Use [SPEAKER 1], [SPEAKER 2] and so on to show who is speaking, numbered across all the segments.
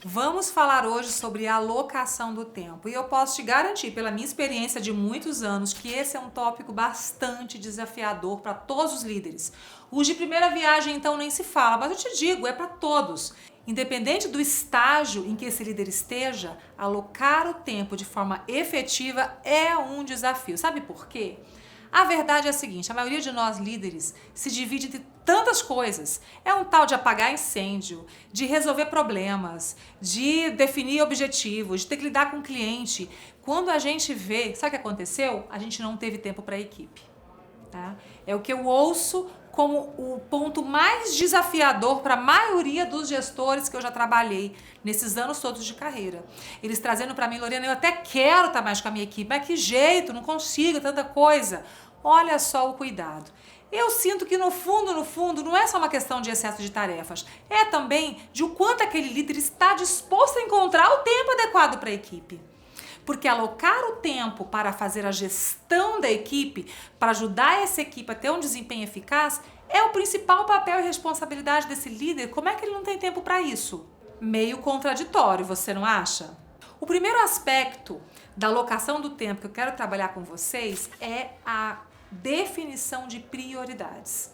[SPEAKER 1] Vamos falar hoje sobre a alocação do tempo. E eu posso te garantir, pela minha experiência de muitos anos, que esse é um tópico bastante desafiador para todos os líderes. Os de primeira viagem, então, nem se fala, mas eu te digo, é para todos. Independente do estágio em que esse líder esteja, alocar o tempo de forma efetiva é um desafio. Sabe por quê? A verdade é a seguinte, a maioria de nós líderes se divide entre tantas coisas. É um tal de apagar incêndio, de resolver problemas, de definir objetivos, de ter que lidar com o cliente. Quando a gente vê, sabe o que aconteceu? A gente não teve tempo para a equipe. Tá? É o que eu ouço como o ponto mais desafiador para a maioria dos gestores que eu já trabalhei nesses anos todos de carreira. Eles trazendo para mim, Lorena, eu até quero estar mais com a minha equipe, mas que jeito, não consigo, tanta coisa. Olha só o cuidado. Eu sinto que no fundo, não é só uma questão de excesso de tarefas, é também de o quanto aquele líder está disposto a encontrar o tempo adequado para a equipe. Porque alocar o tempo para fazer a gestão da equipe, para ajudar essa equipe a ter um desempenho eficaz, é o principal papel e responsabilidade desse líder. Como é que ele não tem tempo para isso? Meio contraditório, você não acha? O primeiro aspecto da alocação do tempo que eu quero trabalhar com vocês é a definição de prioridades.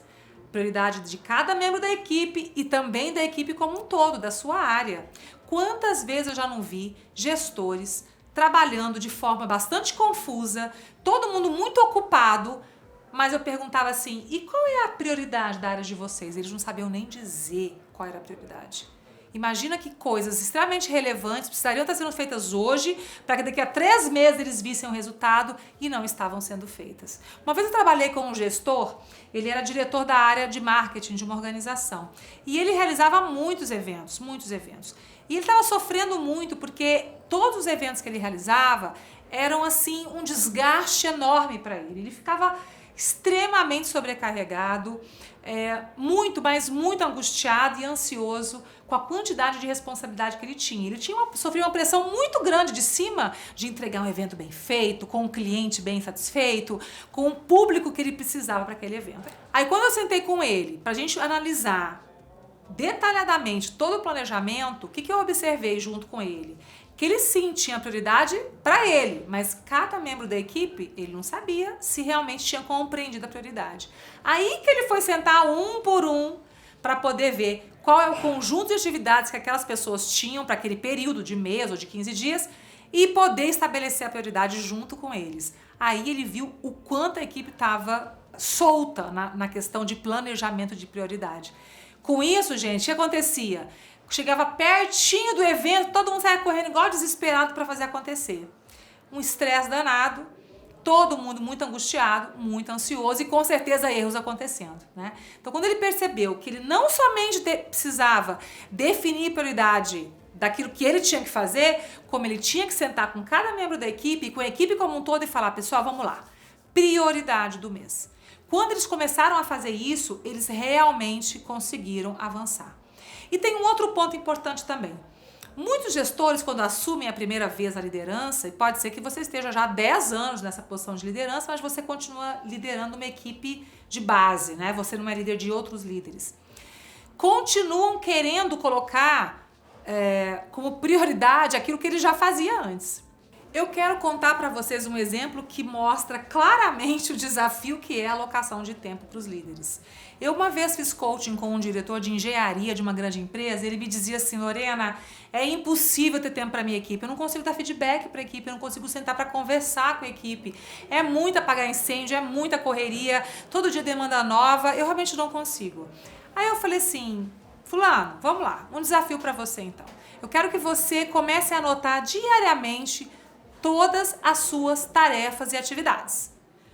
[SPEAKER 1] Prioridade de cada membro da equipe e também da equipe como um todo, da sua área. Quantas vezes eu já não vi gestores trabalhando de forma bastante confusa, todo mundo muito ocupado, mas eu perguntava assim, e qual é a prioridade da área de vocês? Eles não sabiam nem dizer qual era a prioridade. Imagina que coisas extremamente relevantes precisariam estar sendo feitas hoje para que daqui a 3 meses eles vissem o resultado e não estavam sendo feitas. Uma vez eu trabalhei com um gestor, ele era diretor da área de marketing de uma organização e ele realizava muitos eventos. E ele estava sofrendo muito porque todos os eventos que ele realizava eram assim um desgaste enorme para ele. Ele ficava extremamente sobrecarregado, muito angustiado e ansioso com a quantidade de responsabilidade que ele tinha. Ele sofria uma pressão muito grande de cima de entregar um evento bem feito, com um cliente bem satisfeito, com o público que ele precisava para aquele evento. Aí quando eu sentei com ele, para a gente analisar detalhadamente todo o planejamento, o que eu observei junto com ele? Que ele sim tinha prioridade para ele, mas cada membro da equipe, ele não sabia se realmente tinha compreendido a prioridade. Aí que ele foi sentar um por um para poder ver qual é o conjunto de atividades que aquelas pessoas tinham para aquele período de mês ou de 15 dias e poder estabelecer a prioridade junto com eles. Aí ele viu o quanto a equipe estava solta na questão de planejamento de prioridade. Com isso, gente, o que acontecia? Chegava pertinho do evento, todo mundo saia correndo igual desesperado para fazer acontecer. Um estresse danado, todo mundo muito angustiado, muito ansioso e com certeza erros acontecendo, né? Então, quando ele percebeu que ele não somente precisava definir prioridade daquilo que ele tinha que fazer, como ele tinha que sentar com cada membro da equipe, com a equipe como um todo e falar, pessoal, vamos lá, prioridade do mês. Quando eles começaram a fazer isso, eles realmente conseguiram avançar. E tem um outro ponto importante também. Muitos gestores, quando assumem a primeira vez a liderança, e pode ser que você esteja já há 10 anos nessa posição de liderança, mas você continua liderando uma equipe de base, né? Você não é líder de outros líderes. Continuam querendo colocar como prioridade aquilo que ele já fazia antes. Eu quero contar para vocês um exemplo que mostra claramente o desafio que é a alocação de tempo para os líderes. Eu uma vez fiz coaching com um diretor de engenharia de uma grande empresa e ele me dizia assim, Lorena, é impossível ter tempo para minha equipe, eu não consigo dar feedback para a equipe, eu não consigo sentar para conversar com a equipe, é muito apagar incêndio, é muita correria, todo dia demanda nova, eu realmente não consigo. Aí eu falei assim, fulano, vamos lá, um desafio para você então. Eu quero que você comece a anotar diariamente todas as suas tarefas e atividades.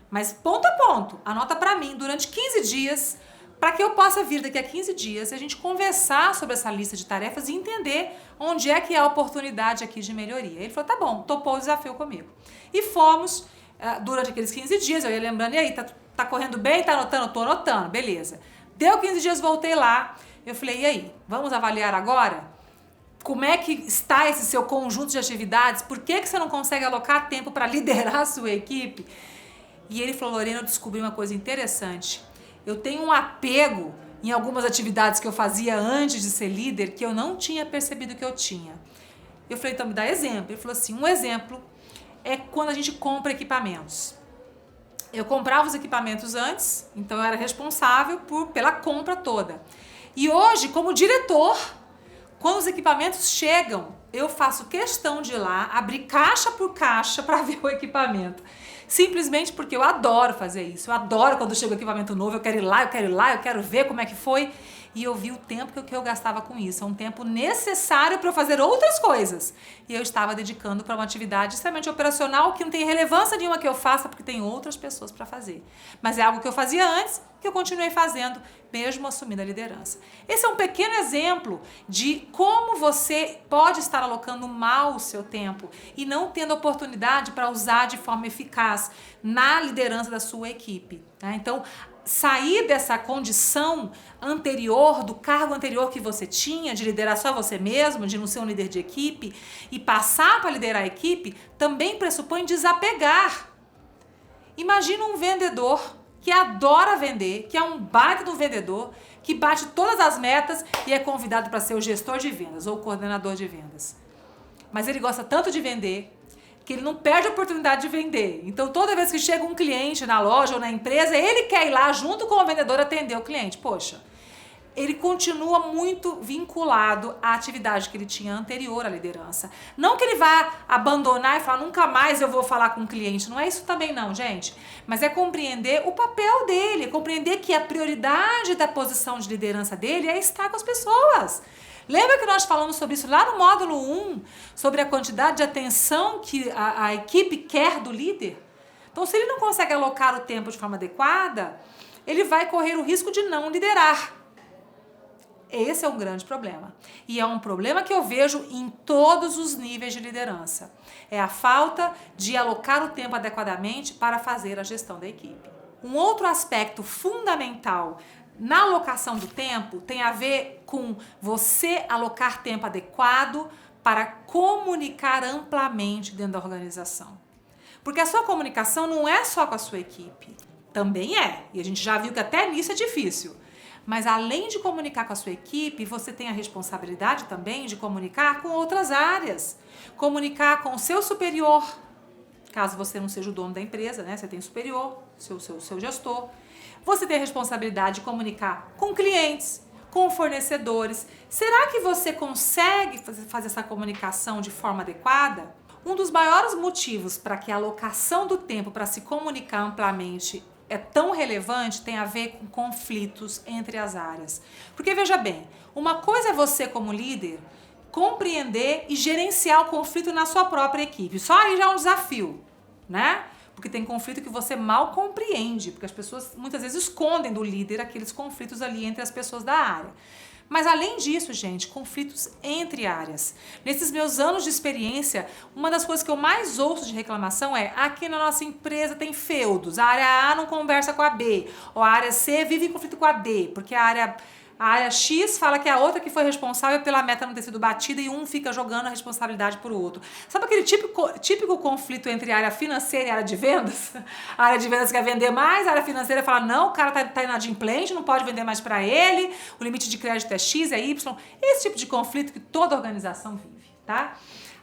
[SPEAKER 1] Mas ponto a ponto, anota para mim durante 15 dias, para que eu possa vir daqui a 15 dias e a gente conversar sobre essa lista de tarefas e entender onde é que há oportunidade aqui de melhoria. Ele falou, tá bom, topou o desafio comigo. E fomos, durante aqueles 15 dias, eu ia lembrando, e aí, tá correndo bem? Tá anotando? Tô anotando, beleza. Deu 15 dias, voltei lá, eu falei, e aí, vamos avaliar agora? Como é que está esse seu conjunto de atividades? Por que você não consegue alocar tempo para liderar a sua equipe? E ele falou, Lorena, eu descobri uma coisa interessante. Eu tenho um apego em algumas atividades que eu fazia antes de ser líder que eu não tinha percebido que eu tinha. Eu falei, então me dá exemplo. Ele falou assim, um exemplo é quando a gente compra equipamentos. Eu comprava os equipamentos antes, então eu era responsável pela compra toda. E hoje, como diretor, quando os equipamentos chegam, eu faço questão de ir lá, abrir caixa por caixa para ver o equipamento. Simplesmente porque eu adoro fazer isso. Eu adoro quando chega o equipamento novo, eu quero ir lá, eu quero ver como é que foi. E eu vi o tempo que eu gastava com isso. É um tempo necessário para eu fazer outras coisas. E eu estava dedicando para uma atividade extremamente operacional que não tem relevância nenhuma que eu faça, porque tem outras pessoas para fazer. Mas é algo que eu fazia antes, que eu continuei fazendo, mesmo assumindo a liderança. Esse é um pequeno exemplo de como você pode estar alocando mal o seu tempo e não tendo oportunidade para usar de forma eficaz na liderança da sua equipe. Tá? Então, sair dessa condição anterior, do cargo anterior que você tinha, de liderar só você mesmo, de não ser um líder de equipe, e passar para liderar a equipe, também pressupõe desapegar. Imagina um vendedor que adora vender, que é um baita do vendedor, que bate todas as metas e é convidado para ser o gestor de vendas ou o coordenador de vendas. Mas ele gosta tanto de vender que ele não perde a oportunidade de vender. Então, toda vez que chega um cliente na loja ou na empresa, ele quer ir lá junto com o vendedor atender o cliente. Poxa, ele continua muito vinculado à atividade que ele tinha anterior à liderança. Não que ele vá abandonar e falar, nunca mais eu vou falar com o cliente. Não é isso também não, gente. Mas é compreender o papel dele, compreender que a prioridade da posição de liderança dele é estar com as pessoas. Lembra que nós falamos sobre isso lá no módulo 1, sobre a quantidade de atenção que a equipe quer do líder? Então, se ele não consegue alocar o tempo de forma adequada, ele vai correr o risco de não liderar. Esse é um grande problema. E é um problema que eu vejo em todos os níveis de liderança. É a falta de alocar o tempo adequadamente para fazer a gestão da equipe. Um outro aspecto fundamental na alocação do tempo tem a ver com você alocar tempo adequado para comunicar amplamente dentro da organização. Porque a sua comunicação não é só com a sua equipe. Também é. E a gente já viu que até nisso é difícil. Mas além de comunicar com a sua equipe, você tem a responsabilidade também de comunicar com outras áreas. Comunicar com o seu superior. Caso você não seja o dono da empresa, né? Você tem superior, seu gestor. Você tem a responsabilidade de comunicar com clientes, com fornecedores. Será que você consegue fazer essa comunicação de forma adequada? Um dos maiores motivos para que a alocação do tempo para se comunicar amplamente é tão relevante tem a ver com conflitos entre as áreas. Porque veja bem, uma coisa é você como líder compreender e gerenciar o conflito na sua própria equipe. Só aí já é um desafio, né? Porque tem conflito que você mal compreende, porque as pessoas muitas vezes escondem do líder aqueles conflitos ali entre as pessoas da área. Mas além disso, gente, conflitos entre áreas. Nesses meus anos de experiência, uma das coisas que eu mais ouço de reclamação é: aqui na nossa empresa tem feudos, a área A não conversa com a B, ou a área C vive em conflito com a D, porque a área X fala que é a outra que foi responsável pela meta não ter sido batida e um fica jogando a responsabilidade para o outro. Sabe aquele típico conflito entre a área financeira e a área de vendas? A área de vendas quer vender mais, a área financeira fala, não, o cara tá inadimplente, não pode vender mais para ele, o limite de crédito é X, é Y. Esse tipo de conflito que toda organização vive, tá?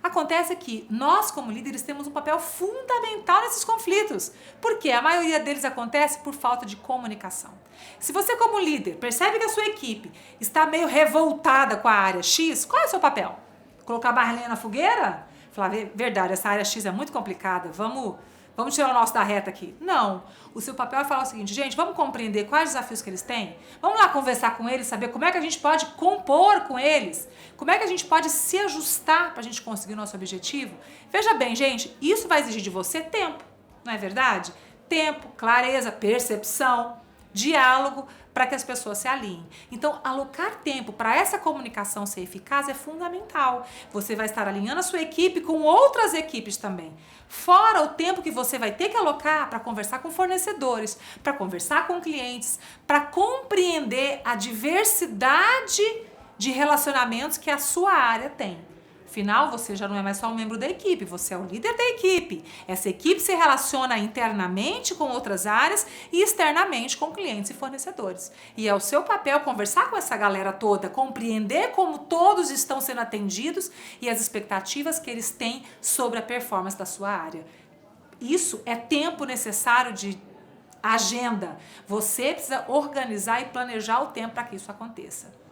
[SPEAKER 1] Acontece que nós, como líderes, temos um papel fundamental nesses conflitos, porque a maioria deles acontece por falta de comunicação. Se você, como líder, percebe que a sua equipe está meio revoltada com a área X, qual é o seu papel? Colocar a barra na fogueira? Falar, verdade, essa área X é muito complicada, vamos tirar o nosso da reta aqui. Não. O seu papel é falar o seguinte, gente, vamos compreender quais desafios que eles têm? Vamos lá conversar com eles, saber como é que a gente pode compor com eles? Como é que a gente pode se ajustar para a gente conseguir o nosso objetivo? Veja bem, gente, isso vai exigir de você tempo, não é verdade? Tempo, clareza, percepção, diálogo, para que as pessoas se alinhem. Então, alocar tempo para essa comunicação ser eficaz é fundamental. Você vai estar alinhando a sua equipe com outras equipes também. Fora o tempo que você vai ter que alocar para conversar com fornecedores, para conversar com clientes, para compreender a diversidade de relacionamentos que a sua área tem. Afinal, você já não é mais só um membro da equipe, você é o líder da equipe. Essa equipe se relaciona internamente com outras áreas e externamente com clientes e fornecedores. E é o seu papel conversar com essa galera toda, compreender como todos estão sendo atendidos e as expectativas que eles têm sobre a performance da sua área. Isso é tempo necessário de agenda. Você precisa organizar e planejar o tempo para que isso aconteça.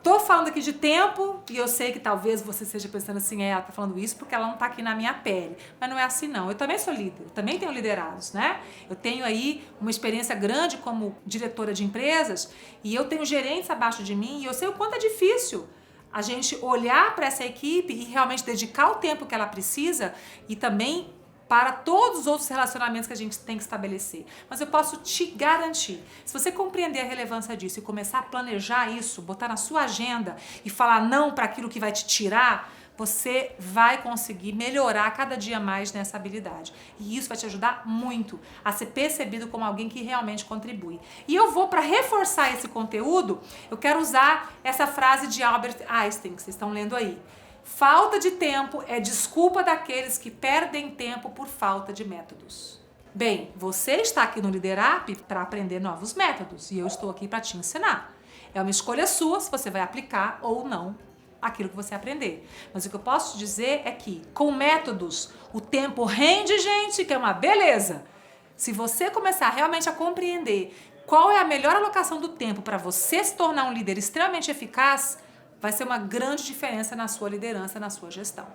[SPEAKER 1] Tô falando aqui de tempo e eu sei que talvez você esteja pensando assim, ela tá falando isso porque ela não tá aqui na minha pele. Mas não é assim não. Eu também sou líder, eu também tenho liderados, né? Eu tenho aí uma experiência grande como diretora de empresas e eu tenho gerentes abaixo de mim e eu sei o quanto é difícil a gente olhar para essa equipe e realmente dedicar o tempo que ela precisa e também para todos os outros relacionamentos que a gente tem que estabelecer. Mas eu posso te garantir, se você compreender a relevância disso e começar a planejar isso, botar na sua agenda e falar não para aquilo que vai te tirar, você vai conseguir melhorar cada dia mais nessa habilidade. E isso vai te ajudar muito a ser percebido como alguém que realmente contribui. E eu vou, para reforçar esse conteúdo, eu quero usar essa frase de Albert Einstein, que vocês estão lendo aí. Falta de tempo é desculpa daqueles que perdem tempo por falta de métodos. Bem, você está aqui no Liderap para aprender novos métodos e eu estou aqui para te ensinar. É uma escolha sua se você vai aplicar ou não aquilo que você aprender. Mas o que eu posso te dizer é que com métodos o tempo rende, gente, que é uma beleza. Se você começar realmente a compreender qual é a melhor alocação do tempo para você se tornar um líder extremamente eficaz, vai ser uma grande diferença na sua liderança, na sua gestão.